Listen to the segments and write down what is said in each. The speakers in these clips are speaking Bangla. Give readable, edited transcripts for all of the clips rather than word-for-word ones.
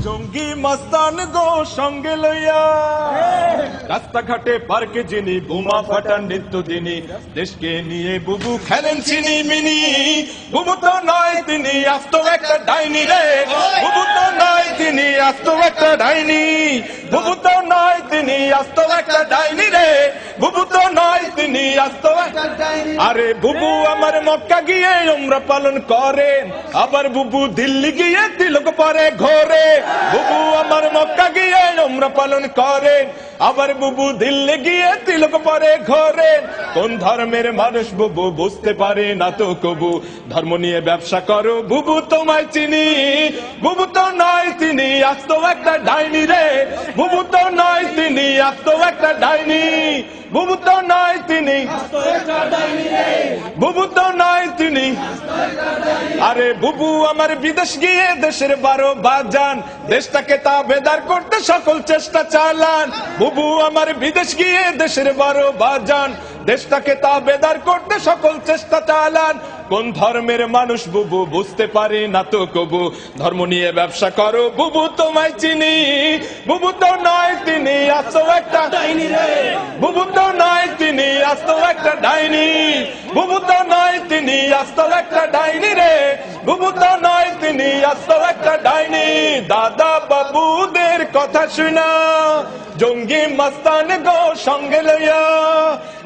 জঙ্গি মস্তান গো সঙ্গে লইয়া রাস্তাঘাটে পার্কে যিনি বোমা ফাটান নিত্যদিনই দেশকে নিয়ে বুবু খেলেন চিনি মিনি বুবু তো নয় তিনি আস্ত একটা ডাইনি রে বুবু তো নয় তিনি আস্ত একটা ডাইনি বুবু তো নয় তিনি আস্ত একটা ডাইনি রে বুবু তো নয় তিনি আস্ত একটা ডাইনি আরে বুবু আমার মক্কা গিয়ে উমরা পালন করেন আবার বুবু দিল্লি গিয়ে তিলক পরে ঘোরে বুবু আমার মক্কা গিয়ে উমরা পালন করেন আবার বুবু দিল্লি গিয়ে তিলক পরে ঘোরেন কোন ধর্মের মানুষ বুবু বুঝতে পারে না তো কবু ধর্ম নিয়ে ব্যবসা করো বুবু তোমায় চিনি বুবু তো নয় তিনি আস্ত একটা ডাইনি রে বুবু তো নয় তিনি আস্ত একটা ডাইনি বুবু তো নয় তিনি বুবু তো নয় তিনি আরে বুবু আমার বিদেশ গিয়ে দেশের 12 বাজান দেশটাকে তাবেদার করতে সকল চেষ্টা চালান বুবু আমার বিদেশ গিয়ে দেশের 12 বাজান দেশটাকে তাবেদার করতে সকল চেষ্টা চালান কোন ধর্মের মানুষ বুবু বুঝতে পারে না তো কবু ধর্ম নিয়ে ব্যবসা করো বুবু তোমায় চিনি বুবু তো নয় তিনি আস্ত একটা ডাইনি রে বুবু তো নয় তিনি আস্ত একটা ডাইনি বুবু তো নয় তিনি আস্ত একটা ডাইনি রে বুবু তো নয় তিনি আস্ত একটা ডাইনি দাদা বাবুদের কথা শুনা জঙ্গি মস্তান গো সঙ্গে লইয়া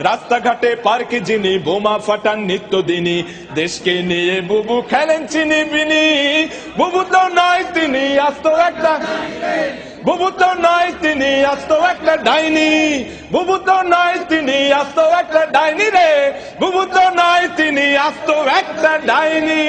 রাস্তাঘাটে পার্কে যিনি বোমা ফাটান নিত্যদিনই দেশকে নিয়ে বুবু খেলেন চিনি বিনি বুবু তো নয় তিনি আস্ত একটা বুবু তো নয় তিনি আস্ত একটা ডাইনি বুবু তো নয় তিনি আস্ত একটা ডাইনি রে বুবু তো নয় তিনি আস্ত একটা ডাইনি